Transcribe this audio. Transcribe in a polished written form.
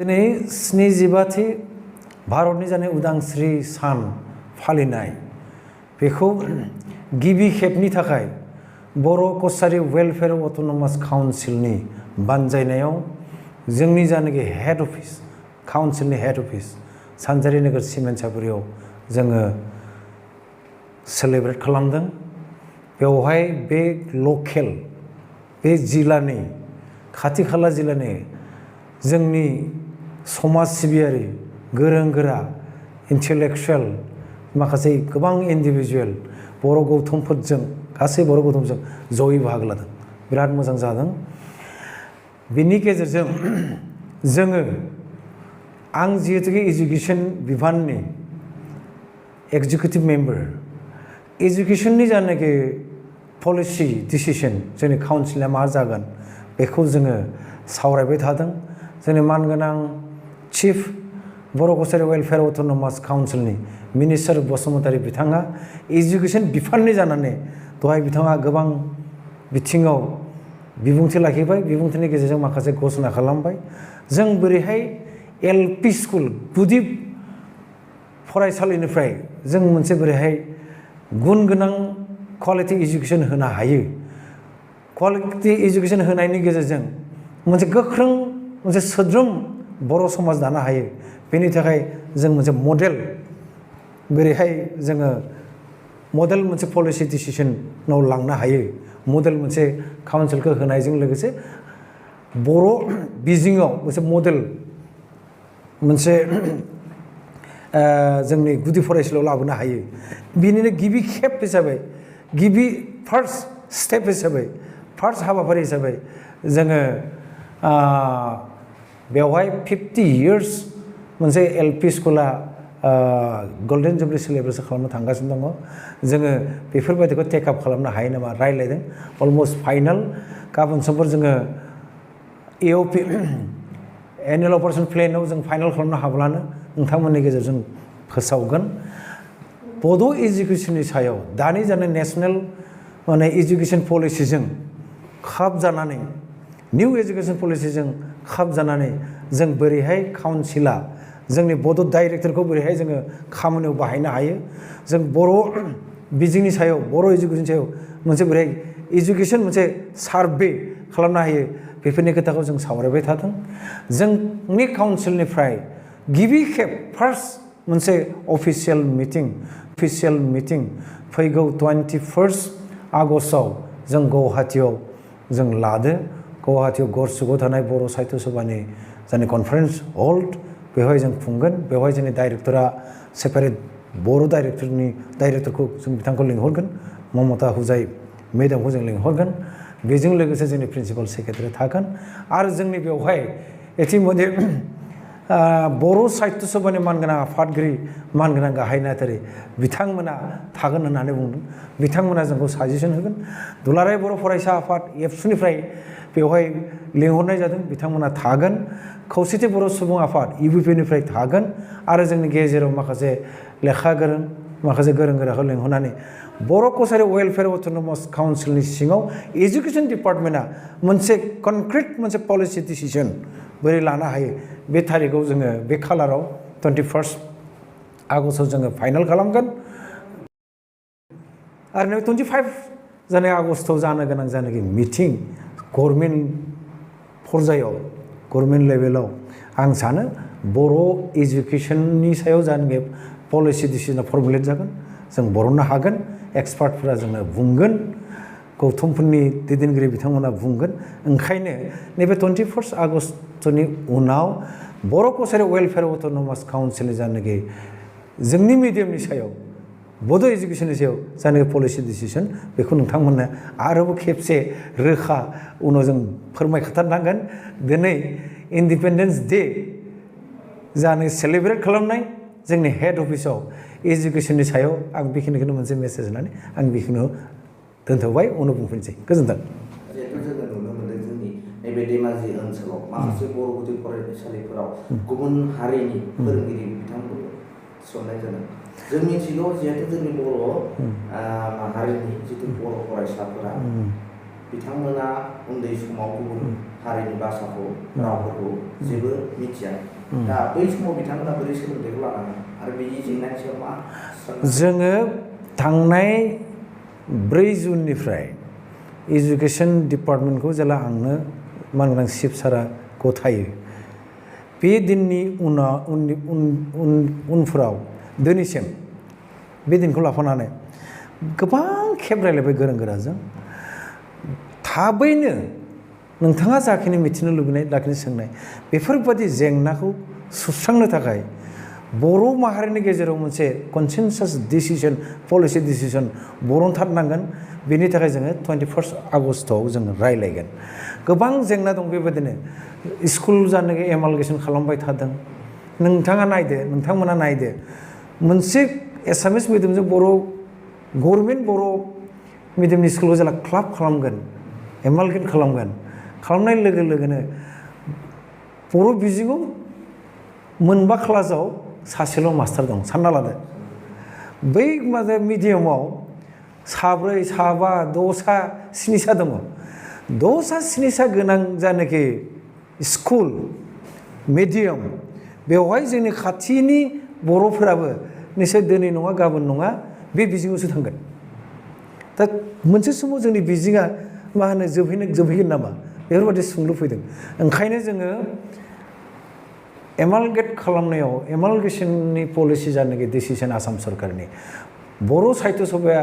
दिनै 75थि भारतनि जानाय उदांस्रि सान फालिनाय बेखौ गिबि खेबनि थाखाय बर' कछारी वेलफेयर अट'नमास काउन्सिलनि बानजायनायाव जोंनि जानाखि हेड अफिस काउन्सिलनि हेड अफिस सानजारि नोगोर सिमेन्ट सापरियाव जोङो सेलेब्रेट खालामदों। बेवहाय बे लकेल बे जिल्लानि खाथि खाला जिल्लानि जोंनि समाज सिबियारि गोरों गोरा इन्टेलेक्सुवेल माखासे गोबां इन्डिभिजुवेल बर' गौथुमफोरजों गासै बर' गौथुमजों जयै बाहागो लादों। बिराद मोजां जादों। बिनि गेजेरजों जोङो आं जिहेतुके एजुकेशन बिफाननि एक्जिकिउटिभ मेम्बार एजुकेशननि जानाखि पलिसि डिसिसन जोंनि काउन्सिला मा जागोन बेखौ जोङो सावरायबाय थादों। जोंनि मानगोनां चिफ बर' Kachari welfare autonomous काउन्सिलनि minister Basumatary बिथाङा एजुकेशन बिफाननि जानानै दहाय बिथाङा गोबां बिथिङाव बिबुंथि लाखिबाय। बिबुंथिनि गेजेरजों माखासे घोषणा खालामबाय। जों बोरैहाय एलपि स्कुल गुदि फरायसालिनिफ्राय जों मोनसे बोरैहाय गुन गोनां क्वालिटि एजुकेशन होनो हायो। क्वालिटि एजुकेशन होनायनि गेजेरजों मोनसे गोख्रों मोनसे सोद्रोम बर' समाज दानो हायो। बेनि थाखाय जों मोनसे मडेल बोरैहाय जोङो मडेल मोनसे पलिसि डिसिसनाव लांनो हायो। मडेल मोनसे काउन्सिलखौ होनायजों लोगोसे बर' बिजोङाव मोनसे मडेल मोनसे जोंनि गुदि फरायसालियाव लाबोनो हायो। बिनिनो गिबि खेब हिसाबै गिबि फार्स्ट स्टेप हिसाबै फार्स्ट हाबाफारि हिसाबै जोङो बेवहाय 50 इयार्स मोनसे एलपि स्कुला गल्डेन जुबलि सेलेब्रेसन खालामनो थांगासिनो दङ। जोङो बेफोरबायदिखौ टेकआप खालामनो हायो नामा रायज्लायदों। अलमस्ट फाइनाल गाबोन समफोर जोङो एअपि एनुवेल अपारेशन प्लेनाव जों फाइनाल खालामनो हाब्लानो नोंथांमोननि गेजेरजों फोसावगोन। बड' एजुकेशननि सायाव दानि जानाय नेशनेल माने एजुकेशन पलिसिजों खाब जानानै निउ एजुकेशन पलिसिजों खाब जानानै जों बोरैहाय काउन्सिला जोंनि बड' डाइरेक्टरखौ बोरैहाय जोङो खामानियाव बाहायनो हायो। जों बर' बिजोंनि सायाव बर' एजुकेशननि सायाव मोनसे बोरैहाय एजुकेशन मोनसे सार्भे खालामनो हायो बेफोरनि खोथाखौ जों सावरायबाय थादों। जोंनि काउन्सिलनिफ्राय गिबि खेब फार्स्ट मोनसे अफिसियेल मिटिं फैगौ 21 आगस्टआव जों गुवाहाटीयाव जों लादो। गुवाहाटीयाव गरसुगाव थानाय बर' साहित्य सभानि जोंनि कनफारेन्स हल बेवहाय जों खुंगोन। बेवहाय जोंनि डाइरेक्टरा सेपारेट बर' डाइरेक्टरखौ जों बिथांखौ लिंहरगोन। ममता हुजाइ मेडामखौ जों लिंहरगोन। बेजों लोगोसे जोंनि प्रिन्सिपाल सेक्रेटारि थागोन। आरो जोंनि बेवहाय इतिमध्ये बर' साहित्य सभानि मानगोनां आफादगिरि मानगोनां गाहाय नेहाथारि बिथांमोना थागोन होननानै बुंदों। बिथांमोना जोंखौ साजेसन होगोन। दुलाराय बर' फरायसा आफाद एबसुनिफ्राय बेवहाय लिंहरनाय जादों। बिथांमोना थागोन। खौसेथि बर' सुबुं आफाद इउबिपिनिफ्राय थागोन। आरो जोंनि गेजेराव माखासे लेखा गोरों माखासे गोरों गोराखौ लिंहरनानै बर' कछारी वेलफेयर अट'नमास काउन्सिलनि सिङाव एजुकेशन डिपार्टमेन्टआ मोनसे कनक्रिट मोनसे पलिसि डिसिसन बोरै लानो हायो बे थारिखआव जोङो बे खालाराव 21 आगस्टआव जोङो फाइनाल खालामगोन। आरो 25 जानाय आगस्टआव जानो गोनां जानाखि मिटिं गभर्नमेन्ट पर्यायाव गभर्नमेन्ट लेभेलाव आं सानो बर' एजुकेशननि सायाव जानाखि पलिसि डिसिसना फर्मुलेट जागोन। जों बरननो हागोन। एक्सपार्टफोरा जोंनो बुंगोन। गौथुमफोरनि दैदेनगिरि बिथांमोना बुंगोन। ओंखायनो नैबे 21 आगस्टनि उनाव बर' कछारी वेलफेयर अट'नमास काउन्सिलनि जानाखि जोंनि मिडियामनि सायाव बड' एजुकेशननि सायाव जानाखि पलिसि डिसिसन बेखौ नोंथांमोननो आरोबाव खेबसे रोखा उनाव जों फोरमायखाथारनांगोन। दिनै इन्डिपेन्डेन्स डे जानो सेलेब्रेट खालामनाय जोंनि हेड अफिसाव एजुकेशननि सायाव आं बेखिनिखौनो मोनसे मेसेज होनानै आं बेखिनियाव दोनथ'बाय। उनाव बुंफिनसै। गोजोन्थों। जिहेतु जोङो नुनो मोन्दों जोंनि नैबे धेमाजि ओनसोलाव माखासे बर' गुदि फरायसालिफोराव गुबुन हारिनि फोरोंगिरि बिथांमोनखौ थिसननाय जादों। जों मिथिगौ जिहेतु जोंनि बर' माहारिनि जिथु बर' फरायसाफोरा बिथांमोना उन्दै समाव गुबुन हारिनि भाषाखौ रावफोरखौ जेबो मिथिया दा बै समाव बिथांमोना बोरै सोलोंथाइखौ लानांगोन आरो बेनि जेंनानि सायाव मा जोङो थांनाय 4 जुननिफ्राय एजुकेशन डिपार्टमेन्टखौ जेला आंनो मानगोनां चिफ सारा गथायो बे दिननि उनफोराव दिनैसिम बे दिनखौ लाफानानै गोबां खेब रायलायबाय गोरों गोराजों थाबैनो नोंथाङा जाखिनि मिथिनो लुबैनाय जाखिनि सोंनाय बेफोरबादि जेंनाखौ सुस्रांनो थाखाय बर' माहारिनि गेजेराव मोनसे कनसेनसास डिसिजन पलिसि डिसिजन बरनथारनांगोन बेनि थाखाय जोङो 21 आगस्टआव जोङो रायलायगोन गोबां जेंना दं बेबायदिनो स्कुल जानो एमालगेसन खालामबाय थादों नोंथाङा नायदो नोंथांमोना नायदो मोनसे एसामिस मिडियामजों बर' गभर्नमेन्ट बर' मिडियामनि स्कुलखौ जेला क्लाब खालामगोन एमालगेट खालामनाय लोगो लोगोनो बर' बिजोङाव मोनबा क्लासाव सासेल' मास्टार दं सानना लादो बै मिडियामाव 7 7 6 7 दङ 6 7 गोनां जानाखि स्कुल मिडियाम बेवहाय जोंनि खाथिनि बर'फोराबो निश्चय दिनै नङा गाबोन नङा बे बिजोङावसो थांगोन दा मोनसे समाव जोंनि बिजोङा मा होनो जोबहैगोन नामा बेफोरबायदि सोंलु फैदों ओंखायनो जोङो एमालगेट खालामनायाव एमालगेसननि पलिसि जानाखि डिसिसन आसाम सरकारनि बर' साहित्य सभाया